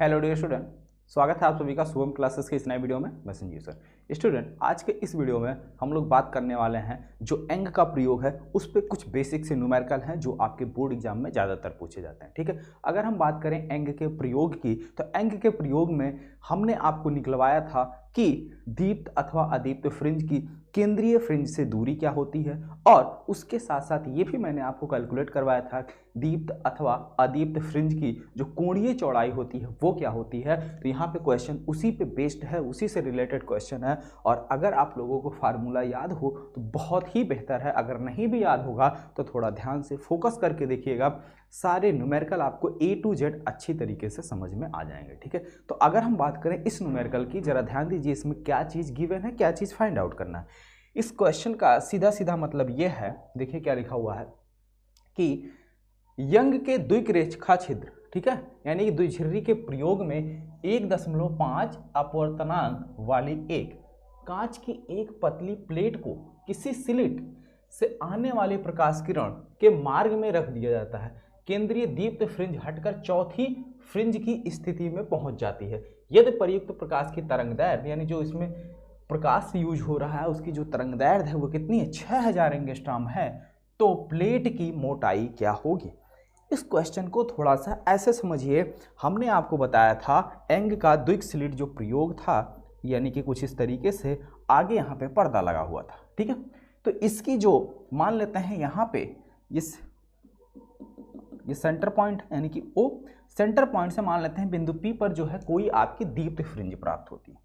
Hello dear student, स्वागत है आप सभी का शुभम क्लासेस के इस नए वीडियो में। मैं संजीव सर। स्टूडेंट, आज के इस वीडियो में हम लोग बात करने वाले हैं जो एंग का प्रयोग है उस पर कुछ बेसिक से न्यूमेरिकल हैं जो आपके बोर्ड एग्जाम में ज़्यादातर पूछे जाते हैं। ठीक है, अगर हम बात करें एंग के प्रयोग की तो एंग के प्रयोग में हमने आपको निकलवाया था कि दीप्त अथवा अदीप्त फ्रिंज की केंद्रीय फ्रिंज से दूरी क्या होती है, और उसके साथ साथ ये भी मैंने आपको कैलकुलेट करवाया था दीप्त अथवा अदीप्त फ्रिंज की जो कोणीय चौड़ाई होती है वो क्या होती है। तो यहाँ पे क्वेश्चन उसी पे बेस्ड है, उसी से रिलेटेड क्वेश्चन है, और अगर आप लोगों को फार्मूला याद हो तो बहुत ही बेहतर है। अगर नहीं भी याद होगा तो थोड़ा ध्यान से फोकस करके देखिएगा, सारे न्यूमेरिकल आपको A to Z अच्छी तरीके से समझ में आ जाएंगे। ठीक है, तो अगर हम बात करें इस न्यूमेरिकल की, जरा ध्यान दीजिए इसमें क्या चीज़ गिवन है, क्या चीज़ फाइंड आउट करना है। इस क्वेश्चन का सीधा सीधा मतलब ये है, देखिए क्या लिखा हुआ है कि यंग के द्विरेखा छिद्र, ठीक है, यानी कि द्विझिर्री के प्रयोग में 1.5 अपवर्तनांक वाली एक कांच की एक पतली प्लेट को किसी स्लिट से आने वाले प्रकाश किरण के मार्ग में रख दिया जाता है। केंद्रीय दीप्त फ्रिंज हटकर चौथी फ्रिंज की स्थिति में पहुंच जाती है। यदि प्रयुक्त प्रकाश की तरंगदैर्घ्य, यानी जो इसमें प्रकाश यूज हो रहा है उसकी जो तरंगदैर्घ्य है वो कितनी है, 6000 एंगस्ट्रॉम है, तो प्लेट की मोटाई क्या होगी। इस क्वेश्चन को थोड़ा सा ऐसे समझिए, हमने आपको बताया था एंग का द्विक स्लिट जो प्रयोग था, यानी कि कुछ इस तरीके से आगे यहाँ पे पर्दा लगा हुआ था। ठीक है, तो इसकी जो मान लेते हैं यहाँ पे ये सेंटर पॉइंट यानी कि O, सेंटर पॉइंट से मान लेते हैं बिंदु P पर जो है कोई आपकी दीप्त फ्रिंज प्राप्त होती है,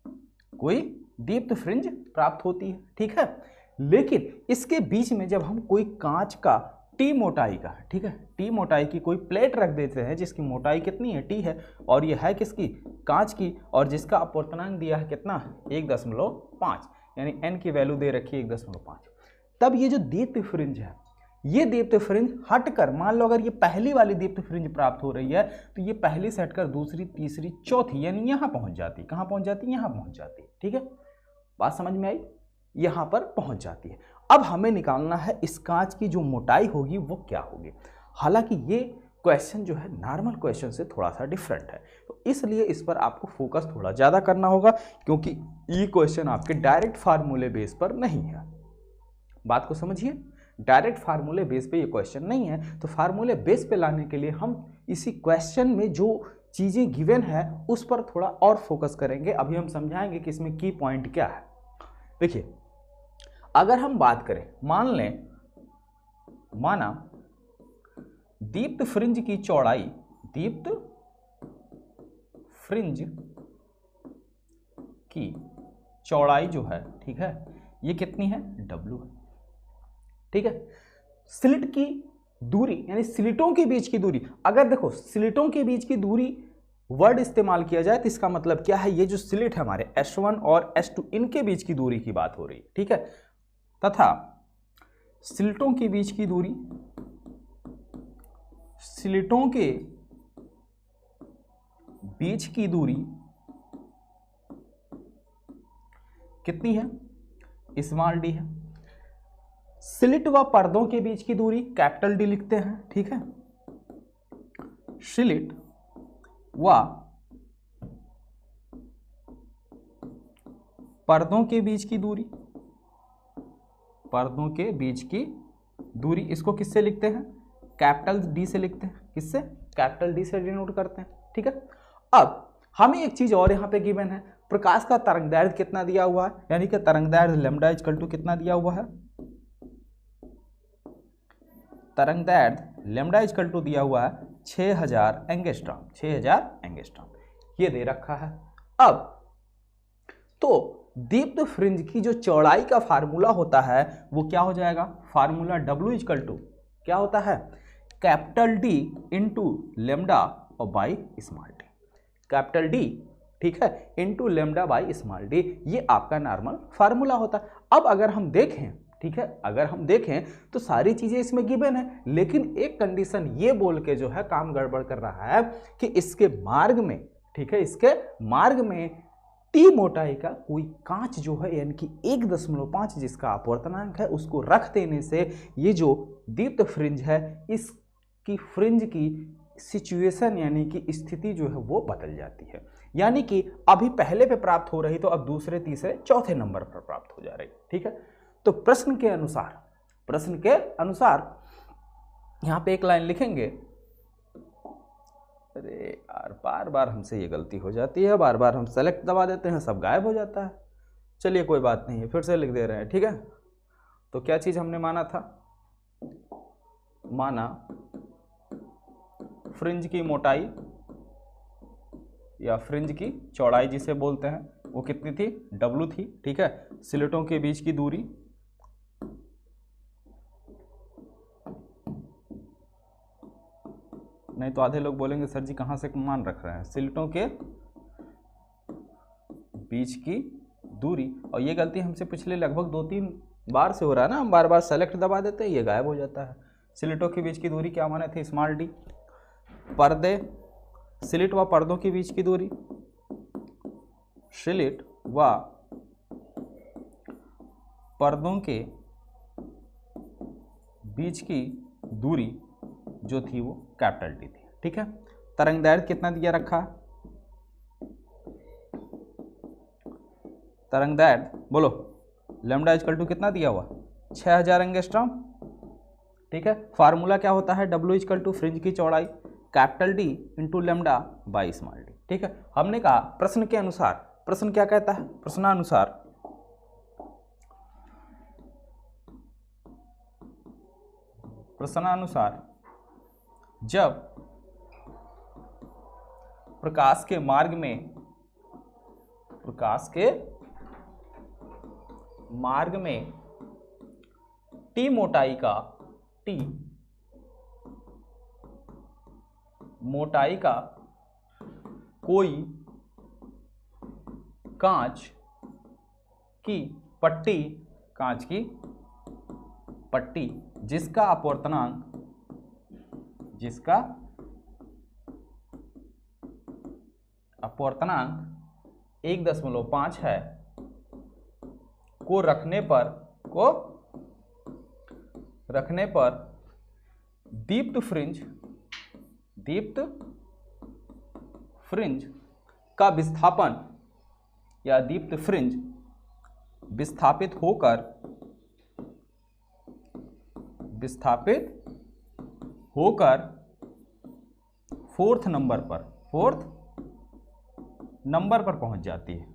कोई दीप्त फ्रिंज प्राप्त होती है। ठीक है, लेकिन इसके बीच में जब हम कोई कांच का T मोटाई का, ठीक है, T मोटाई की कोई प्लेट रख देते हैं जिसकी मोटाई कितनी है, T है, और ये है किसकी, कांच की, और जिसका अपवर्तनांक दिया है कितना, 1.5, यानी n की वैल्यू दे रखी है 1.5, तब ये जो दीप्त फ्रिंज है, ये दीप्त फ्रिंज हटकर, मान लो अगर ये पहली वाली दीप्त फ्रिंज प्राप्त हो रही है तो ये पहली से हटकर दूसरी, तीसरी, चौथी, यानी यहाँ पहुँच जाती है। कहाँ पहुँच जाती है, यहाँ पहुँच जाती है। ठीक है, बात समझ में आई, यहाँ पर पहुँच जाती है। अब हमें निकालना है इस कांच की जो मोटाई होगी वो क्या होगी। हालांकि ये क्वेश्चन जो है नॉर्मल क्वेश्चन से थोड़ा सा डिफरेंट है, तो इसलिए इस पर आपको फोकस थोड़ा ज़्यादा करना होगा, क्योंकि ये क्वेश्चन आपके डायरेक्ट फार्मूले बेस पर नहीं है। बात को समझिए, डायरेक्ट फार्मूले बेस पे ये क्वेश्चन नहीं है, तो फार्मूले बेस पे लाने के लिए हम इसी क्वेश्चन में जो चीज़ें गिवन है उस पर थोड़ा और फोकस करेंगे। अभी हम समझाएंगे कि इसमें की पॉइंट क्या है। देखिए, अगर हम बात करें, माना दीप्त फ्रिंज की चौड़ाई, दीप्त फ्रिंज की चौड़ाई जो है, ठीक है, ये कितनी है, W है। ठीक है, स्लिट की दूरी यानी स्लिटों के बीच की दूरी, अगर देखो स्लिटों के बीच की दूरी वर्ड इस्तेमाल किया जाए तो इसका मतलब क्या है, ये जो स्लिट है हमारे S1 और S2 इनके बीच की दूरी की बात हो रही है। ठीक है, तथा स्लिटों के बीच की दूरी, स्लिटों के बीच की दूरी कितनी है, स्मॉल d है। स्लिट व पर्दों के बीच की दूरी कैपिटल D लिखते हैं। ठीक है, स्लिट व पर्दों के बीच की दूरी, पर्दों के बीच की दूरी इसको किससे लिखते हैं, कैपिटल D से लिखते हैं। किससे, कैपिटल D से डिनोट करते हैं। ठीक है, अब हमें एक चीज और यहाँ पे गिवन है, प्रकाश का तरंगदैर्घ्य कितना दिया हुआ है, यानी कि तरंगदैर्घ्य लैम्डा इक्वल टू कितना दिया हुआ है, तरंगदैर्घ्य लैम्डा इक्वल टू दिया हुआ है 6000 एंगस्ट्रॉम, 6000 एंगस्ट्रॉम ये दे रखा है। अब तो दीप्त फ्रिंज की जो चौड़ाई का फार्मूला होता है वो क्या हो जाएगा, फार्मूला W इक्वल टू क्या होता है, कैपिटल D इंटू लेमडा और by small d, capital D, ठीक है, into lambda by small d, ये आपका नॉर्मल फार्मूला होता है। अब अगर हम देखें, ठीक है, अगर हम देखें तो सारी चीजें इसमें गिवन है, लेकिन एक कंडीशन ये बोल के जो है काम गड़बड़ कर रहा है कि इसके मार्ग में, ठीक है, इसके मार्ग में T मोटाई का कोई कांच जो है यानी कि 1.5 जिसका अपवर्तनांक है उसको रख देने से ये जो दीप्त फ्रिंज है इसकी फ्रिंज की सिचुएशन यानी कि स्थिति जो है वो बदल जाती है, यानी कि अभी पहले पे प्राप्त हो रही तो अब दूसरे तीसरे चौथे नंबर पर प्राप्त हो जा रही। ठीक है, तो प्रश्न के अनुसार यहां पे एक लाइन लिखेंगे। अरे यार बार बार हमसे ये गलती हो जाती है, बार बार हम सेलेक्ट दबा देते हैं, सब गायब हो जाता है। चलिए कोई बात नहीं है, फिर से लिख दे रहे हैं। ठीक है, तो क्या चीज हमने माना था? माना फ्रिंज की मोटाई या फ्रिंज की चौड़ाई जिसे बोलते हैं वो कितनी थी? W थी। ठीक है, स्लिटों के बीच की दूरी नहीं तो आधे लोग बोलेंगे सर जी कहाँ से मान रख रहे हैं, स्लिटों के बीच की दूरी। और ये गलती हमसे पिछले लगभग 2-3 बार से हो रहा है ना, हम बार बार सेलेक्ट दबा देते हैं, ये गायब हो जाता है। स्लिटों के बीच की दूरी क्या माने थे? Small D. पर्दे, स्लिट व पर्दों के बीच की दूरी, स्लिट व पर्दों के बीच की दूरी जो थी वो कैपिटल टी थी। ठीक है, तरंग दैर्घ्य कितना दिया रखा? तरंग दैर्घ्य बोलो, लैम्डा इक्वल टू कितना दिया हुआ? 6000 एंगस्ट्रॉम। ठीक है, फार्मूला क्या होता है? W इक्वल टू फ्रिंज की चौड़ाई capital D into lambda by small D. ठीक है, हमने कहा प्रश्न के अनुसार, प्रश्न क्या कहता है? प्रश्नानुसार जब प्रकाश के मार्ग में T मोटाई का कोई कांच की पट्टी जिसका अपवर्तनांक 1.5 है को रखने पर दीप्त फ्रिंज का विस्थापन या दीप्त फ्रिंज विस्थापित होकर फोर्थ नंबर पर पहुंच जाती है।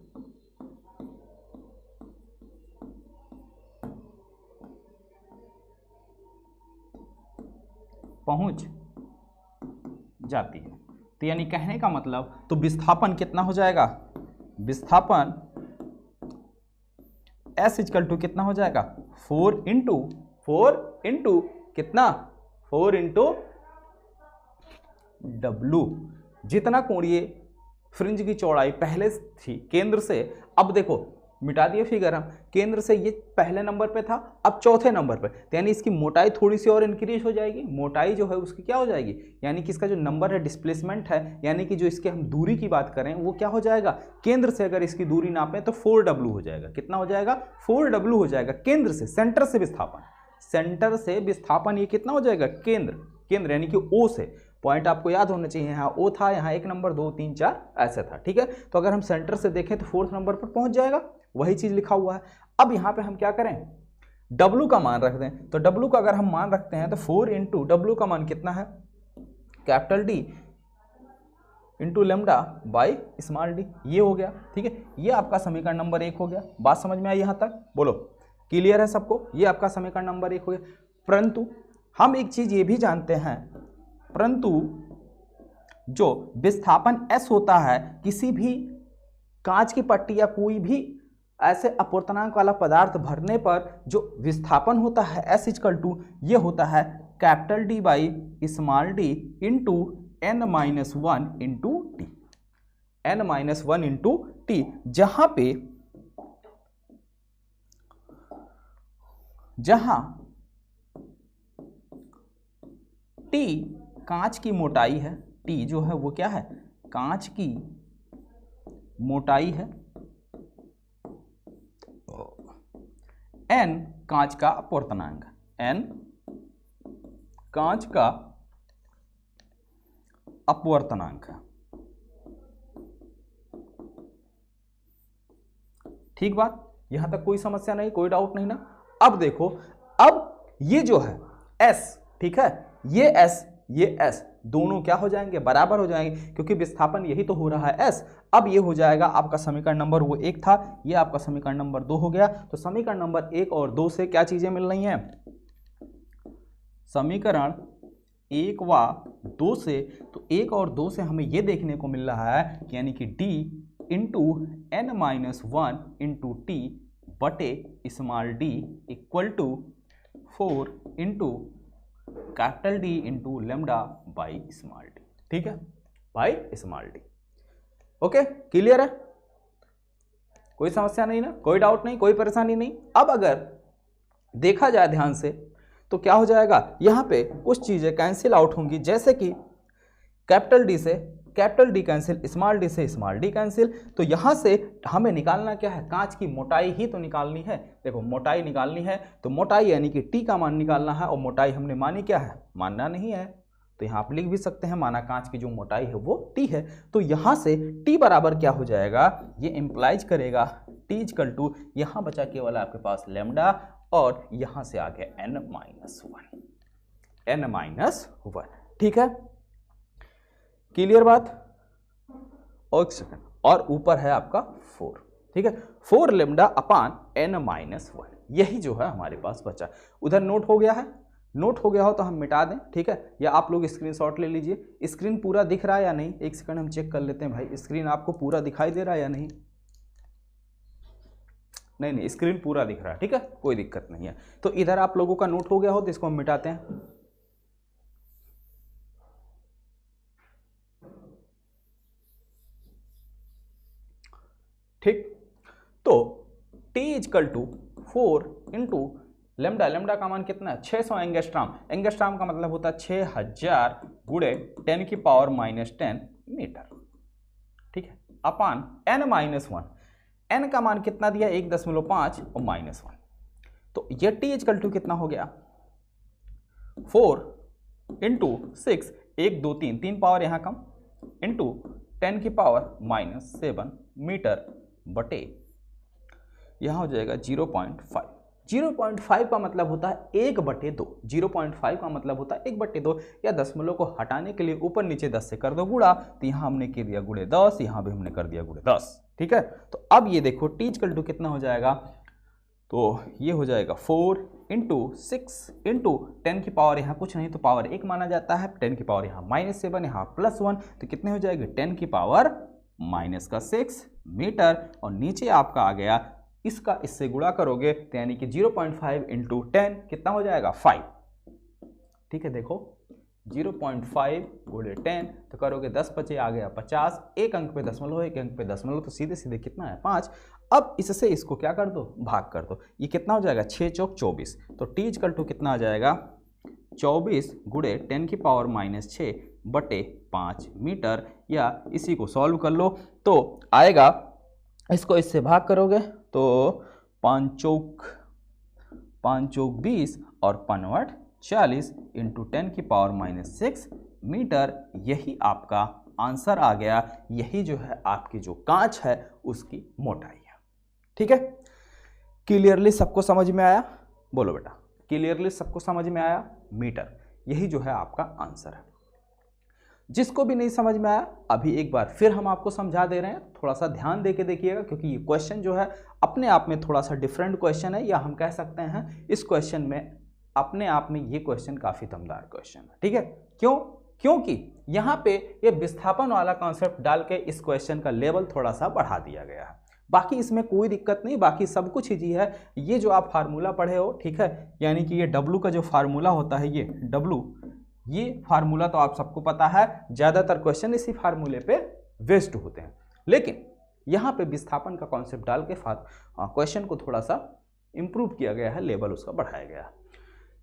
तो यानी कहने का मतलब, तो विस्थापन कितना हो जाएगा? विस्थापन S इक्वल टू कितना हो जाएगा? 4 इंटू कितना? 4 इंटू W। जितना कोणीय फ्रिंज की चौड़ाई पहले थी केंद्र से, अब देखो मिटा दिए फिगर हम, केंद्र से ये पहले नंबर पे था, अब चौथे नंबर पे, तो यानी इसकी मोटाई थोड़ी सी और इंक्रीज हो जाएगी। मोटाई जो है उसकी क्या हो जाएगी? यानी कि इसका जो नंबर है डिस्प्लेसमेंट है, यानी कि जो इसके हम दूरी की बात करें वो क्या हो जाएगा? केंद्र से अगर इसकी दूरी नापें तो 4W हो जाएगा। कितना हो जाएगा? 4W हो जाएगा। केंद्र से, सेंटर से विस्थापन ये कितना हो जाएगा? केंद्र यानी कि O से। पॉइंट आपको याद होना चाहिए, यहाँ O था, यहाँ 1 नंबर 2 3 4 ऐसा था। ठीक है, तो अगर हम सेंटर से देखें तो 4th नंबर पर पहुंच जाएगा, वही चीज लिखा हुआ है। अब यहाँ पे हम क्या करें? W का मान रख दें, तो W का अगर हम मान रखते हैं तो 4 इंटू W का मान कितना है? Capital D into lambda by small D, ये हो गया। ठीक है, ये आपका समीकरण नंबर 1 हो गया। बात समझ में आई यहाँ तक? बोलो क्लियर है सबको? ये आपका समीकरण नंबर 1 हो गया। परंतु हम एक चीज ये भी जानते हैं, परंतु जो विस्थापन S होता है किसी भी कांच की पट्टी या कोई भी ऐसे अपवर्तनांक वाला पदार्थ भरने पर जो विस्थापन होता है S इक्वल टू ये होता है capital D by small D into n-1 into T, n-1 into T, जहां T कांच की मोटाई है, T जो है वो क्या है? कांच की मोटाई है, N कांच का अपवर्तनांक, N कांच का अपवर्तनांक है। ठीक बात, यहां तक कोई समस्या नहीं, कोई डाउट नहीं ना। अब देखो, अब ये जो है s, ठीक है, ये s दोनों क्या हो जाएंगे, बराबर हो जाएंगे, क्योंकि विस्थापन यही तो हो रहा है s। अब ये हो जाएगा आपका समीकरण नंबर वो 1 था, ये आपका समीकरण नंबर 2 हो गया। तो समीकरण नंबर 1 और 2 से क्या चीजें मिल रही हैं, समीकरण 1 व 2 से, तो 1 और 2 से हमें ये देखने को मिल रहा है कि यानी कि d into n-1 into T बटे small d equal to 4 into capital D into lambda by small d, ठीक है, by small d। Okay, clear है, कोई समस्या नहीं ना, कोई डाउट नहीं, कोई परेशानी नहीं। अब अगर देखा जाए ध्यान से तो क्या हो जाएगा, यहां पे कुछ चीजें कैंसिल आउट होंगी, जैसे कि कैपिटल D से capital D cancel, small d से स्मॉल d कैंसिल। तो यहां से हमें निकालना क्या है, कांच की मोटाई ही तो निकालनी है। देखो मोटाई निकालनी है तो मोटाई यानी कि t का मान निकालना है, और मोटाई हमने मानी क्या है, मानना नहीं है, तो यहाँ आप लिख भी सकते हैं माना कांच की जो मोटाई है वो t है। तो यहाँ से t बराबर क्या हो जाएगा, ये इंप्लाइज करेगा t इक्वल टू, यहाँ बचा केवल आपके पास लेमडा, और यहाँ से आ गया n-1, ठीक है, क्लियर बात। और एक सेकंड, और ऊपर है आपका 4, ठीक है, 4 लेमडा अपान n-1, यही जो है हमारे पास बचा। उधर नोट हो गया है, नोट हो गया हो तो हम मिटा दें, ठीक है, या आप लोग स्क्रीनशॉट ले लीजिए। स्क्रीन पूरा दिख रहा है या नहीं, एक सेकंड हम चेक कर लेते हैं भाई, स्क्रीन आपको पूरा दिखाई दे रहा है या नहीं। नहीं, स्क्रीन पूरा दिख रहा है, ठीक है, कोई दिक्कत नहीं है। तो इधर आप लोगों का नोट हो गया हो तो इसको हम मिटाते हैं। ठीक, तो t equal to 4 into lambda, lambda का मान कितना है, 600 एंगस्ट्राम, एंगस्ट्राम का मतलब होता है 6000 गुणे 10 की पावर -10 मीटर, ठीक है, अपान n-1, n का मान कितना दिया, 1.5 और -1, तो ये t इक्वल टू कितना हो गया, 4 इंटू 6, 1 2 3, 3 पावर यहाँ कम, इंटू 10 की पावर -7 मीटर बटे, यहाँ हो जाएगा 0.5। 0.5 का मतलब होता है 1/2, 0.5 का मतलब होता है 1/2, या दशमलव को हटाने के लिए ऊपर नीचे 10 से कर दो गुणा, तो यहाँ हमने कर दिया गुणे 10, यहाँ भी हमने कर दिया गुणे 10, ठीक है। तो अब ये देखो t इक्वल टू कितना हो जाएगा, तो ये हो जाएगा 4 इंटू 6 इंटू 10 की पावर, यहाँ कुछ नहीं तो पावर 1 माना जाता है, 10 की पावर यहाँ -7, यहाँ +1, तो कितने हो जाएगी, 10 की पावर -6 मीटर, और नीचे आपका आ गया, इसका इससे गुणा करोगे तो यानी कि 0.5 इंटू 10 कितना हो जाएगा, 5, ठीक है। देखो 0.5 गुणे 10 तो करोगे 10 बचे आ गया 50, एक अंक पे दशमलव, एक अंक पे दशमलव, तो सीधे सीधे कितना है 5। अब इससे इसको क्या कर दो, भाग कर दो, ये कितना हो जाएगा 6 चौक 24, तो t इक्वल टू कितना आ जाएगा 24 गुणे 10 की पावर -6 बटे 5 मीटर, या इसी को सॉल्व कर लो तो आएगा, इसको इससे भाग करोगे तो 5 चौक 20 और 5 40 इंटू 10 की पावर -6 मीटर, यही आपका आंसर आ गया। यही जो है आपकी जो कांच है उसकी मोटाई है, ठीक है। क्लियरली सबको समझ में आया, बोलो बेटा, क्लियरली सबको समझ में आया, मीटर, यही जो है आपका आंसर है। जिसको भी नहीं समझ में आया अभी एक बार फिर हम आपको समझा दे रहे हैं, थोड़ा सा ध्यान देके देखिएगा, क्योंकि ये क्वेश्चन जो है अपने आप में थोड़ा सा डिफरेंट क्वेश्चन है, या हम कह सकते हैं इस क्वेश्चन में अपने आप में ये क्वेश्चन काफी दमदार क्वेश्चन है, ठीक है। क्यों, क्योंकि यहाँ पे ये विस्थापन वाला कॉन्सेप्ट डाल के इस क्वेश्चन का लेवल थोड़ा सा बढ़ा दिया गया है। बाकी इसमें कोई दिक्कत नहीं, बाकी सब कुछ इजी है। ये जो आप फार्मूला पढ़े हो, ठीक है, यानी कि ये W का जो फार्मूला होता है, ये W, ये फार्मूला तो आप सबको पता है, ज्यादातर क्वेश्चन इसी फार्मूले पे वेस्ट होते हैं, लेकिन यहाँ पे विस्थापन का कॉन्सेप्ट डाल के क्वेश्चन को थोड़ा सा इंप्रूव किया गया है, लेवल उसका बढ़ाया गया है।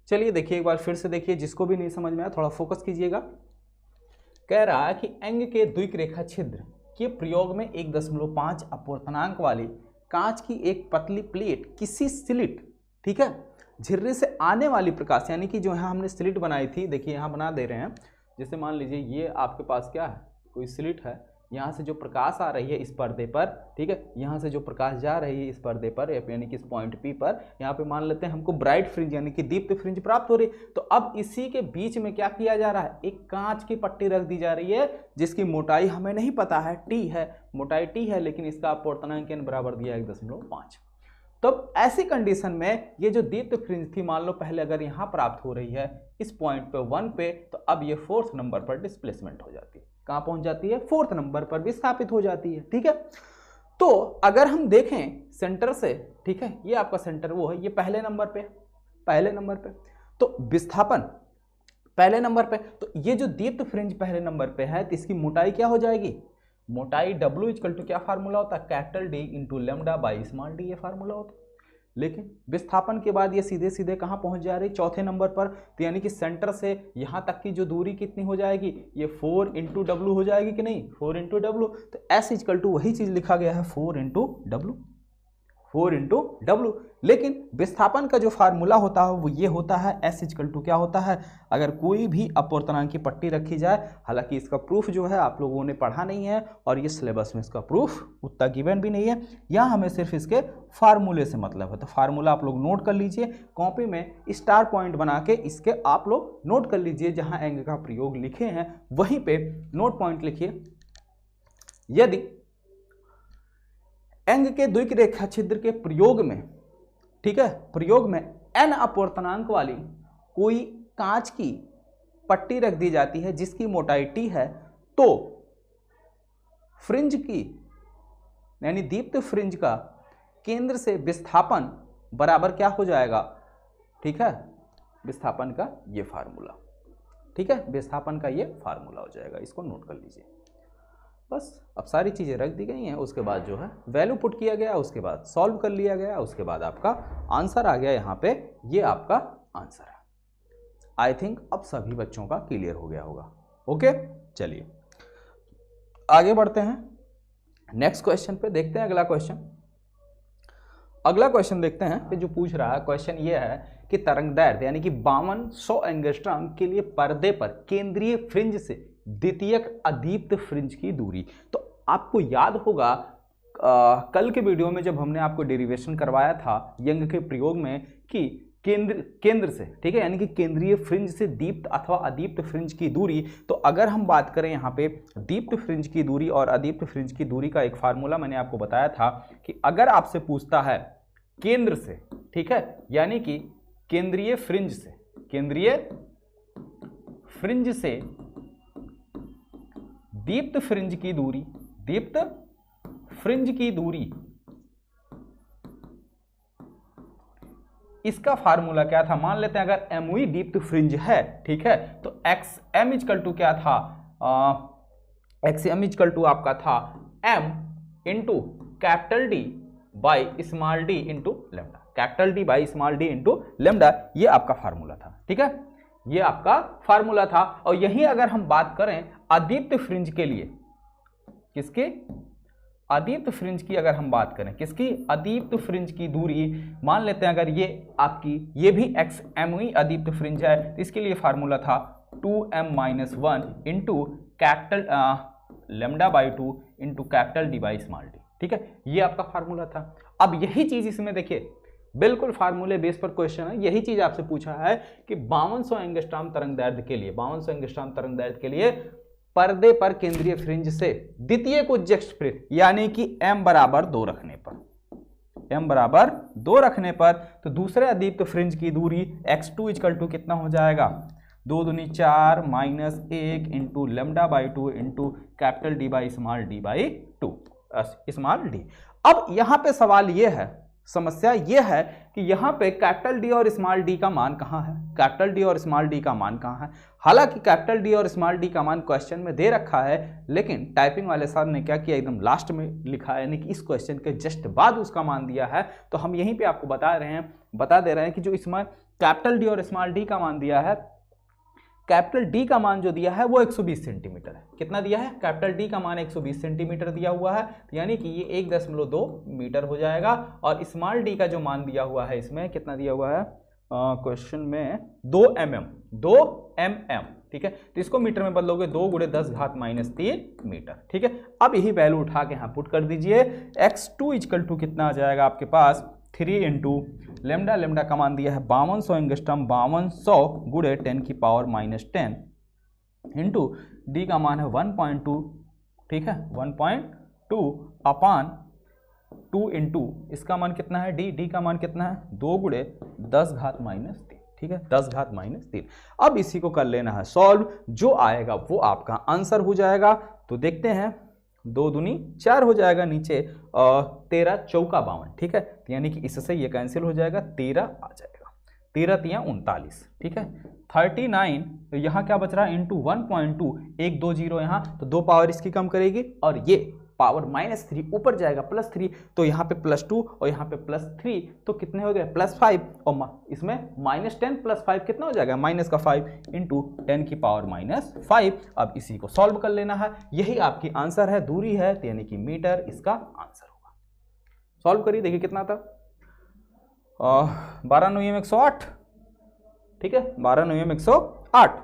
चलिए देखिए एक बार फिर से देखिए, जिसको भी नहीं समझ में आया थोड़ा फोकस कीजिएगा। कह रहा है कि एंग के द्विक रेखा छिद्र के प्रयोग में 1.5 अपवर्तनांक वाली कांच की एक पतली प्लेट किसी स्लिट, ठीक है, झिर्रे से आने वाली प्रकाश, यानी कि जो यहाँ हमने स्लिट बनाई थी, देखिए यहाँ बना दे रहे हैं, जैसे मान लीजिए ये आपके पास क्या है, कोई स्लिट है, यहाँ से जो प्रकाश आ रही है इस पर्दे पर, ठीक है, यहाँ से जो प्रकाश जा रही है इस पर्दे पर यानी कि इस पॉइंट P पर, यहाँ पे मान लेते हैं हमको ब्राइट फ्रिंज यानी कि दीप्त फ्रिंज प्राप्त हो रही है। तो अब इसी के बीच में क्या किया जा रहा है, एक कांच की पट्टी रख दी जा रही है जिसकी मोटाई हमें नहीं पता है, T है, मोटाई T है, लेकिन इसका अपवर्तनांक n बराबर दिया 1.5। तो ऐसी कंडीशन में ये जो दीप्त फ्रिंज थी, मान लो पहले अगर यहाँ प्राप्त हो रही है इस पॉइंट पे 1 पे, तो अब ये 4th नंबर पर डिस्प्लेसमेंट हो जाती है। कहाँ पहुंच जाती है, 4th नंबर पर विस्थापित हो जाती है। ठीक है, तो अगर हम देखें सेंटर से, ठीक है, ये आपका सेंटर वो है, ये पहले नंबर पे, तो विस्थापन पहले नंबर पे, तो ये जो दीप्त फ्रिंज पहले नंबर पे है, तो इसकी मोटाई क्या हो जाएगी, मोटाई W इक्वल टू क्या फार्मूला होता है, capital D into lambda by small d, ये फार्मूला होता है। लेकिन विस्थापन के बाद ये सीधे सीधे कहाँ पहुंच जा रही, 4थे नंबर पर, तो यानी कि सेंटर से यहाँ तक की जो दूरी कितनी हो जाएगी, ये 4 इंटू डब्लू हो जाएगी कि नहीं, 4 इंटू डब्लू। तो S इक्वल टू वही चीज़ लिखा गया है 4 इंटू डब्लू, लेकिन विस्थापन का जो फार्मूला होता है वो ये होता है, S इक्वल टू क्या होता है, अगर कोई भी अपवर्तनांक की पट्टी रखी जाए, हालांकि इसका प्रूफ जो है आप लोगों ने पढ़ा नहीं है और ये सिलेबस में इसका प्रूफ उतना गिवन भी नहीं है, यहाँ हमें सिर्फ इसके फार्मूले से मतलब है। तो फार्मूला आप लोग नोट कर लीजिए, कॉपी में स्टार पॉइंट बना के इसके आप लोग नोट कर लीजिए, जहाँ एंग का प्रयोग लिखे हैं वहीं पे नोट पॉइंट लिखिए। यदि एंग के द्विक रेखा छिद्र के प्रयोग में, ठीक है, प्रयोग में n अपवर्तनांक वाली कोई कांच की पट्टी रख दी जाती है जिसकी मोटाई T है, तो फ्रिंज की यानी दीप्त फ्रिंज का केंद्र से विस्थापन बराबर क्या हो जाएगा, ठीक है, विस्थापन का ये फार्मूला, ठीक है, विस्थापन का ये फार्मूला हो जाएगा, इसको नोट कर लीजिए। बस अब सारी चीज़ें रख दी गई हैं, उसके बाद जो है वैल्यू पुट किया गया, उसके बाद सॉल्व कर लिया गया, उसके बाद आपका आंसर आ गया यहाँ पे, ये आपका आंसर है। आई थिंक अब सभी बच्चों का क्लियर हो गया होगा। ओके, चलिए आगे बढ़ते हैं नेक्स्ट क्वेश्चन पे, देखते हैं अगला क्वेश्चन देखते हैं कि जो पूछ रहा है क्वेश्चन ये है कि तरंगदैर्घ्य यानी कि 5200 एंगस्ट्रॉम के लिए पर्दे पर केंद्रीय फ्रिंज से द्वितीयक अदीप्त फ्रिंज की दूरी। तो आपको याद होगा कल के वीडियो में जब हमने आपको डेरिवेशन करवाया था यंग के प्रयोग में कि केंद्र से, ठीक है, यानी कि केंद्रीय फ्रिंज से दीप्त अथवा अदीप्त फ्रिंज की दूरी। तो अगर हम बात करें यहाँ पे दीप्त फ्रिंज की दूरी और अदीप्त फ्रिंज की दूरी का एक फार्मूला मैंने आपको बताया था कि अगर आपसे पूछता है केंद्र से, ठीक है, यानी कि केंद्रीय फ्रिंज से दीप्त फ्रिंज की दूरी, इसका फार्मूला क्या था, मान लेते हैं अगर MUI दीप्त फ्रिंज है, ठीक है, तो XM इक्वल टू क्या था, XM इक्वल टू आपका था M into capital D by small d into lambda, capital D by small d into lambda, ये आपका फार्मूला था, ठीक है, ये आपका फार्मूला था। और यही अगर हम बात करें अदीप्त फ्रिंज के लिए, किसके, अदीप्त फ्रिंज की अगर हम बात करें, किसकी, अदीप्त फ्रिंज की दूरी, मान लेते हैं अगर ये आपकी ये भी XMUI अदीप्त फ्रिंज है, तो इसके लिए फार्मूला था 2m-1 into capital lambda by 2 into capital D by small d, ठीक है, ये आपका फार्मूला था। अब यही चीज इसमें देखिए, बिल्कुल फार्मूले बेस पर क्वेश्चन है, यही चीज आपसे पूछा है कि 5200 एंगस्ट्रॉम तरंगदैर्घ्य के लिए, 5200 एंगस्ट्रॉम तरंगदैर्घ्य के लिए पर्दे पर केंद्रीय फ्रिंज से द्वितीय को जक्ष्टफ्रिंज यानी कि m बराबर 2 रखने पर, तो दूसरे अदीप्त फ्रिंज की दूरी x2 इक्वल टू कितना हो जाएगा, 2 दूनी 4 minus 1 into lambda by 2 into capital D by small d by 2 small d। अब यहाँ पे सवाल ये है, समस्या ये है कि यहाँ पे कैपिटल D और स्मॉल d का मान कहाँ है, कैपिटल D और स्मॉल d का मान कहाँ है। हालांकि कैपिटल D और स्मॉल d का मान क्वेश्चन में दे रखा है, लेकिन टाइपिंग वाले साहब ने क्या किया, एकदम लास्ट में लिखा है, यानी कि इस क्वेश्चन के जस्ट बाद उसका मान दिया है। तो हम यहीं पे आपको बता दे रहे हैं कि जो इसमें कैपिटल D और स्मॉल d का मान दिया है, कैपिटल D का मान जो दिया है वो 120 सेंटीमीटर है। कितना दिया है, कैपिटल D का मान 120 सेंटीमीटर दिया हुआ है, यानी कि ये 1.2 मीटर हो जाएगा। और स्मॉल d का जो मान दिया हुआ है, इसमें कितना दिया हुआ है क्वेश्चन में, 2 mm, ठीक है। तो इसको मीटर में बदलोगे 2 × 10⁻³ मीटर, ठीक है। अब यही वैल्यू उठा के यहाँ पुट कर दीजिए, x2 = कितना आ जाएगा आपके पास 3 × लेमडा, लेमडा का मान दिया है 5200 एंगस्ट्रॉम, 5200 × 10⁻⁻10 इंटू डी का मान है 1.2, ठीक है, 1.2 अपान 2 इंटू इसका मान कितना है डी का मान कितना है 2 × 10⁻³ ठीक है, 10⁻³ अब इसी को कर लेना है सॉल्व, जो आएगा वो आपका आंसर हो जाएगा। तो देखते हैं, 2 दूनी 4 हो जाएगा नीचे, 13 चौका 52, ठीक है। तो यानी कि इससे ये कैंसिल हो जाएगा, 13 आ जाएगा, 13 तिया 39, ठीक है। 39 तो यहाँ क्या बच रहा है इंटू 1.2, 1 2 0 यहाँ, तो 2 पावर इसकी कम करेगी और ये पावर -3 ऊपर जाएगा +3, तो यहाँ पे +2 और यहाँ पे +3, तो कितने हो गए +5, और इसमें -10 + 5 कितना हो जाएगा -5 इंटू 10⁻⁻5। अब इसी को सॉल्व कर लेना है, यही आपकी आंसर है, दूरी है तो यानी कि मीटर इसका आंसर होगा। सॉल्व करिए, देखिए कितना था 12 9 108, ठीक है, 12 9 108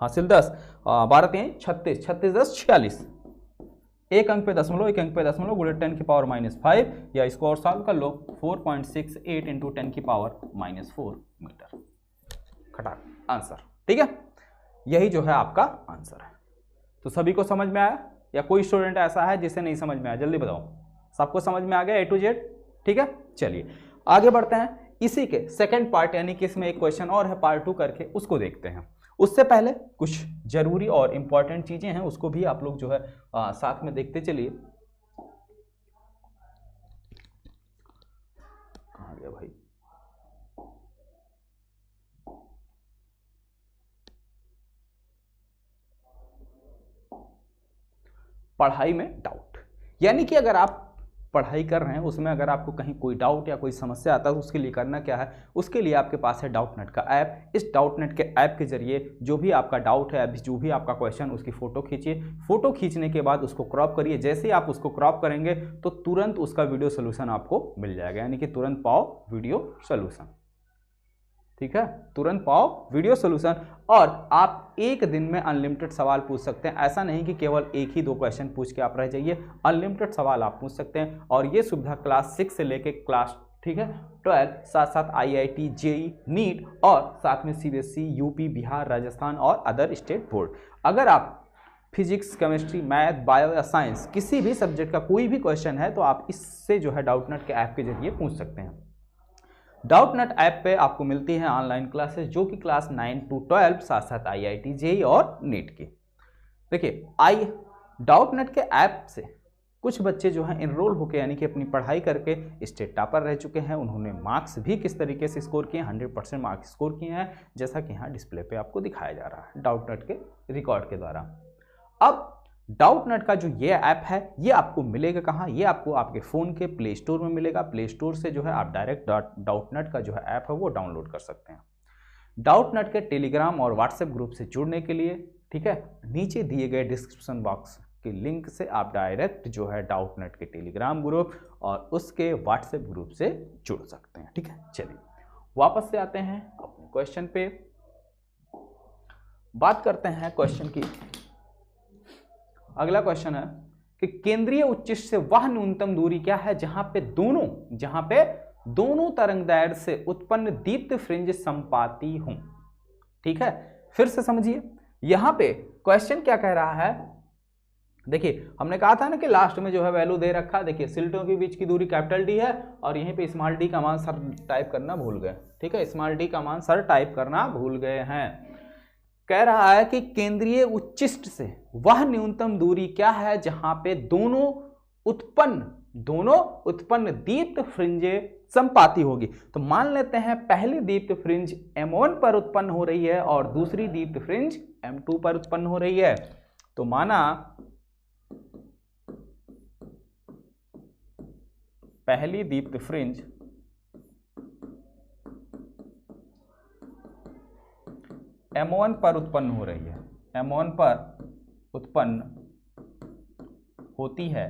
हासिल 10, 12 3 36, 36 10 46, एक अंक पे दशमलव, एक अंक पे दशमलव गुणे 10⁻⁻5, या इसको और सॉल्व कर लो 4.68 इंटू 10⁻⁻4 मीटर, खटाक आंसर, ठीक है। यही जो है आपका आंसर है। तो सभी को समझ में आया या कोई स्टूडेंट ऐसा है जिसे नहीं समझ में आया, जल्दी बताओ। सबको समझ में आ गया A to Z, ठीक है। चलिए आगे बढ़ते हैं, इसी के सेकंड पार्ट यानी कि इसमें एक क्वेश्चन और है पार्ट 2 करके, उसको देखते हैं। उससे पहले कुछ जरूरी और इंपॉर्टेंट चीजें हैं, उसको भी आप लोग जो है साथ में देखते चलिए। कहाँ गया भाई, पढ़ाई में डाउट, यानी कि अगर आप पढ़ाई कर रहे हैं उसमें अगर आपको कहीं कोई डाउट या कोई समस्या आता है तो उसके लिए करना क्या है, उसके लिए आपके पास है डाउटनेट का ऐप। इस डाउटनेट के ऐप के जरिए जो भी आपका डाउट है, अभी जो भी आपका क्वेश्चन, उसकी फ़ोटो खींचिए, फ़ोटो खींचने के बाद उसको क्रॉप करिए। जैसे ही आप उसको क्रॉप करेंगे तो तुरंत उसका वीडियो सोल्यूशन आपको मिल जाएगा, यानी कि तुरंत पाओ वीडियो सोल्यूशन, ठीक है, तुरंत पाओ वीडियो सोल्यूशन। और आप एक दिन में अनलिमिटेड सवाल पूछ सकते हैं, ऐसा नहीं कि केवल 1 ही 2 क्वेश्चन पूछ के आप रह जाइए, अनलिमिटेड सवाल आप पूछ सकते हैं। और ये सुविधा क्लास 6 से लेके क्लास, ठीक है, 12, साथ साथ IIT JEE नीट और साथ में CBSE यूपी बिहार राजस्थान और अदर स्टेट बोर्ड। अगर आप फिजिक्स केमिस्ट्री मैथ बायो या साइंस किसी भी सब्जेक्ट का कोई भी क्वेश्चन है तो आप इससे जो है डाउटनेट के ऐप के जरिए पूछ सकते हैं। डाउटनेट ऐप पे आपको मिलती हैं ऑनलाइन क्लासेस, जो कि क्लास 9 to 12, साथ साथ IIT JEE और नीट की। देखिए डाउटनेट के ऐप से कुछ बच्चे जो हैं इनरोल होकर यानी कि अपनी पढ़ाई करके स्टेट टॉपर रह चुके हैं। उन्होंने मार्क्स भी किस तरीके से स्कोर किए, 100% मार्क्स स्कोर किए हैं, जैसा कि यहाँ डिस्प्ले पे आपको दिखाया जा रहा है डाउटनेट के रिकॉर्ड के द्वारा। अब डाउटनेट का जो ये ऐप है ये आपको मिलेगा कहाँ, ये आपको आपके फ़ोन के प्ले स्टोर में मिलेगा। प्ले स्टोर से जो है आप डायरेक्ट डाउटनेट का जो है ऐप है वो डाउनलोड कर सकते हैं। डाउटनेट के टेलीग्राम और व्हाट्सएप ग्रुप से जुड़ने के लिए, ठीक है, नीचे दिए गए डिस्क्रिप्शन बॉक्स के लिंक से आप डायरेक्ट जो है डाउटनेट के टेलीग्राम ग्रुप और उसके व्हाट्सएप ग्रुप से जुड़ सकते हैं, ठीक है। चलिए वापस से आते हैं अपने क्वेश्चन पे, बात करते हैं क्वेश्चन की। अगला क्वेश्चन है कि केंद्रीय उच्चिष्ट से वह न्यूनतम दूरी क्या है जहां पे दोनों तरंगदैर्घ्य से उत्पन्न दीप्त फ्रिंज संपाती हों, ठीक है। फिर से समझिए, यहां पे क्वेश्चन क्या कह रहा है। देखिए हमने कहा था ना कि लास्ट में जो है वैल्यू दे रखा, देखिए सिल्टों के बीच की दूरी कैपिटल डी है और यहीं पे स्मॉल डी का मान सर टाइप करना भूल गए, ठीक है, स्मॉल डी का मान सर टाइप करना भूल गए हैं। कह रहा है कि केंद्रीय उच्चिष्ट से वह न्यूनतम दूरी क्या है जहां पे दोनों उत्पन्न दीप्त फ्रिंजे संपाती होगी। तो मान लेते हैं पहली दीप्त फ्रिंज M1 पर उत्पन्न हो रही है और दूसरी दीप्त फ्रिंज M2 पर उत्पन्न हो रही है। तो माना पहली दीप्त फ्रिंज M1 पर उत्पन्न हो रही है, M1 पर उत्पन्न होती है,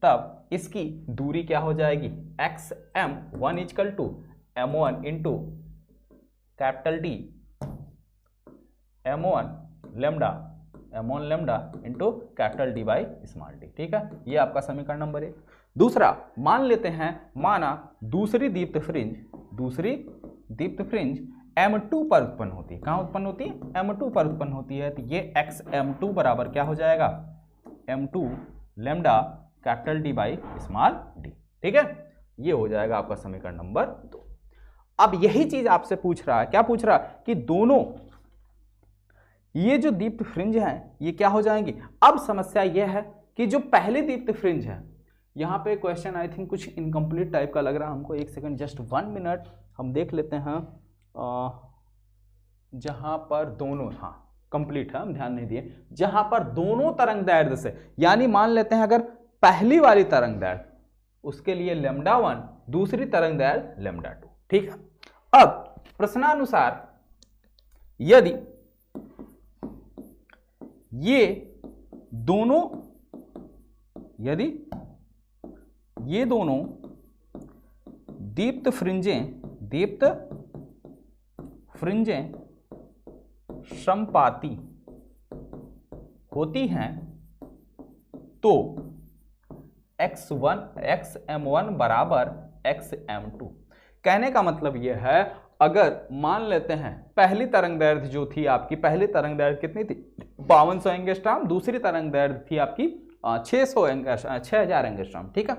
तब इसकी दूरी क्या हो जाएगी xm1 = M1 into capital D m1 lambda into capital D by small D. ठीक है, ये आपका समीकरण नंबर 1। दूसरा, मान लेते हैं, माना दूसरी दीप्त फ्रिंज m2 पर उत्पन्न होती है। कहाँ उत्पन्न होती है? m2 पर उत्पन्न होती है। तो ये xm2 बराबर क्या हो जाएगा? m2 lambda capital D by small D. ठीक है, ये हो जाएगा आपका समीकरण नंबर 2। अब यही चीज आपसे पूछ रहा है, क्या पूछ रहा है कि दोनों ये जो दीप्त फ्रिंज हैं ये क्या हो जाएंगी। अब समस्या यह है कि जो पहली दीप्त फ्रिंज है, यहाँ पे क्वेश्चन आई थिंक कुछ इनकम्प्लीट टाइप का लग रहा है हमको। एक सेकंड, जस्ट 1 मिनट, हम देख लेते हैं। जहां पर दोनों, हाँ कंप्लीट है, हम ध्यान नहीं दिए, जहां पर दोनों तरंग दैर्ध्य से, यानी मान लेते हैं अगर पहली वाली तरंग दैर्ध्य उसके लिए λ1, दूसरी तरंग दैर्ध्य λ2। ठीक है, अब प्रश्नानुसार यदि ये दोनों दीप्त फ्रिंजें समपाती होती हैं तो xm1 बराबर xm2। कहने का मतलब यह है, अगर मान लेते हैं पहली तरंग दैर्ध्य जो थी आपकी, पहली तरंग दैर्ध्य कितनी थी? 5200 एंगस्ट्रॉम। दूसरी तरंग दैर्ध्य थी आपकी 6000 एंगस्ट्रॉम। ठीक है,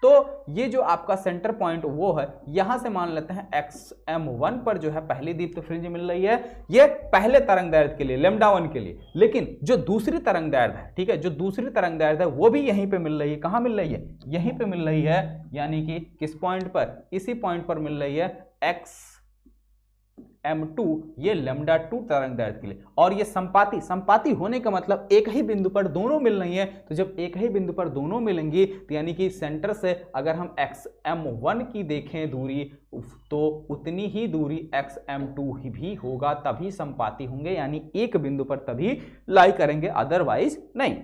तो ये जो आपका सेंटर पॉइंट वो है, यहां से मान लेते हैं xm1 पर जो है पहली दीप्त फ्रिंज मिल रही है, ये पहले तरंग दैर्ध्य के लिए λ1 के लिए। लेकिन जो दूसरी तरंग दैर्ध्य है, ठीक है, जो दूसरी तरंग दैर्ध्य है वो भी यहीं पे मिल रही है। कहां मिल रही है? यहीं पे मिल रही है, यानी कि किस पॉइंट पर? इसी पॉइंट पर मिल रही है xm2, ये λ2 तरंग दैर्ध्य के लिए। और ये संपाती होने का मतलब एक ही बिंदु पर दोनों मिल रही है। तो जब एक ही बिंदु पर दोनों मिलेंगी तो यानी कि सेंटर से अगर हम xm1 की देखें दूरी, तो उतनी ही दूरी xm2 ही भी होगा, तभी संपाती होंगे, यानी एक बिंदु पर तभी लाई करेंगे, अदरवाइज नहीं।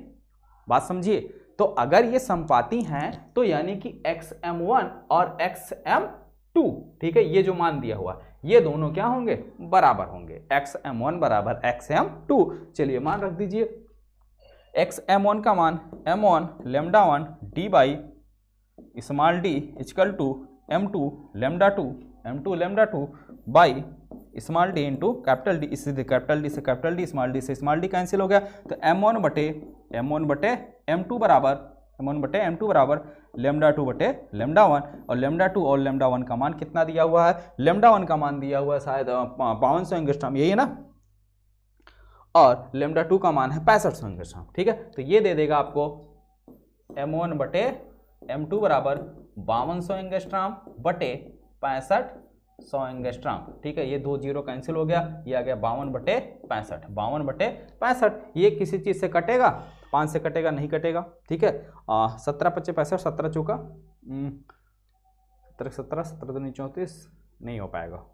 बात समझिए। तो अगर ये संपाती हैं तो यानी कि xm1 और xm2, ठीक है, ये जो मान दिया हुआ, ये दोनों क्या होंगे? बराबर होंगे। xm1 बराबर xm2। चलिए मान रख दीजिए, xm1 का मान m1 λ1 D by small D equal to m2 λ2 by small D into capital D. इससे कैपिटल डी से कैपिटल डी, स्मॉल डी से स्मॉल डी कैंसिल हो गया। तो m1 बटे m2 बराबर λ2 बटे λ1। और λ2 और λ1 का मान कितना दिया हुआ है? λ1 का मान दिया हुआ है शायद 5200 एंगस्ट्रॉम, यही है ना, और λ2 का मान है 6500 एंगस्ट्रॉम। ठीक है, तो ये दे देगा आपको m1 बटे m2 बराबर 5200 एंगस्ट्रॉम बटे 6500 एंगस्ट्रॉम। ठीक है, ये 2 जीरो कैंसिल हो गया, ये आ गया 52 बटे 65। ये किसी चीज से कटेगा? 5 से कटेगा? नहीं कटेगा। ठीक है, 17 × 5 = 65, 17 चौका 17 17 34, नहीं हो पाएगा,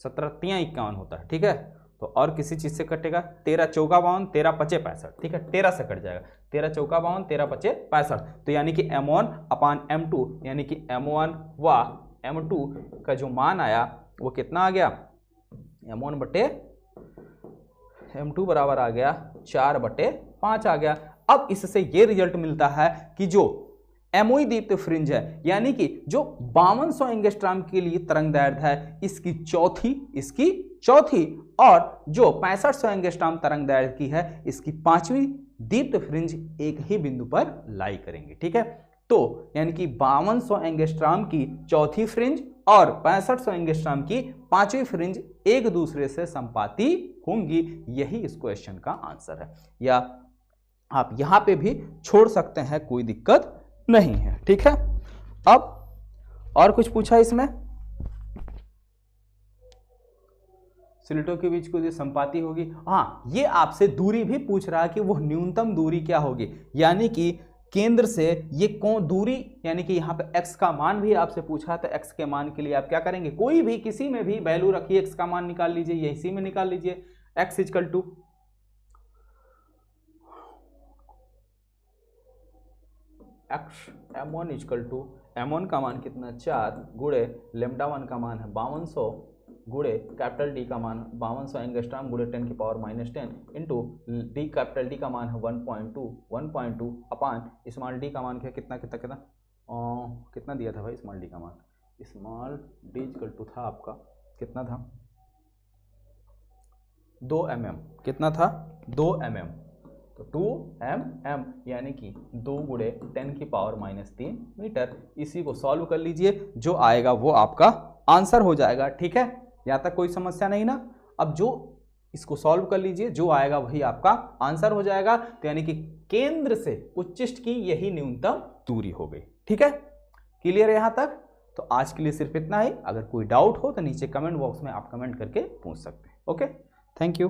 17 3 51 होता है। ठीक है, तो और किसी चीज से कटेगा? 13 चौका 52, 13 × 5 = 65। ठीक है, 13 से कट जाएगा, 13 चौका 52, 13 × 5 = 65। तो यानी कि m1 अपान m2, यानी कि m1 व m2 का जो मान आया वो कितना आ गया? m1 बटे m2 बराबर आ गया 4/5 आ गया। अब इससे ये रिजल्ट मिलता है कि जो एमओई दीप्त फ्रिंज है, यानी कि जो 5200 एंगस्ट्रॉम के लिए तरंग दैर्ध्य है, इसकी चौथी और जो 6500 एंगस्ट्रॉम तरंग दैर्ध्य की है, इसकी 5वीं दीप्त फ्रिंज एक ही बिंदु पर लाई करेंगे। ठीक है, तो यानी कि 5200 एंगस्ट्रॉम की चौथी फ्रिंज और 6500 एंगस्ट्रॉम की 5वीं फ्रिंज एक दूसरे से संपाती होंगी। यही इस क्वेश्चन का आंसर है, या आप यहां पे भी छोड़ सकते हैं, कोई दिक्कत नहीं है। ठीक है, अब और कुछ पूछा इसमें? स्लिटों के बीच को जो संपाती होगी, हाँ, ये आपसे दूरी भी पूछ रहा है कि वो न्यूनतम दूरी क्या होगी, यानी कि केंद्र से ये कौन दूरी, यानी कि यहाँ पे x का मान भी आपसे पूछा, तो x के मान के लिए आप क्या करेंगे? कोई भी किसी में भी वैल्यू रखिए, x का मान निकाल लीजिए, ये इसी में निकाल लीजिए। x equal to m1 equal to m1 का मान कितना? 4 गुणे λ1 का मान है 5200 गुणे कैपिटल डी का मान 5200 एंगस्ट्रॉम गुणे 10⁻⁻10 इंटू डी कैपिटल डी का मान है 1.2 अपान स्मॉल डी का मान क्या कितना कितना कितना कितना दिया था भाई स्मॉल डी का मान, स्मॉल डी इक्वल टू था आपका कितना था 2 mm, कितना था 2 mm, तो 2 mm यानी कि 2 गुणे 10⁻³ मीटर। इसी को सॉल्व कर लीजिए, जो आएगा वो आपका आंसर हो जाएगा। ठीक है, यहाँ तक कोई समस्या नहीं ना। अब जो इसको सॉल्व कर लीजिए, जो आएगा वही आपका आंसर हो जाएगा। तो यानी कि केंद्र से उच्चिष्ट की यही न्यूनतम दूरी हो गई। ठीक है, क्लियर है यहाँ तक? तो आज के लिए सिर्फ इतना ही। अगर कोई डाउट हो तो नीचे कमेंट बॉक्स में आप कमेंट करके पूछ सकते हैं। Okay, thank you.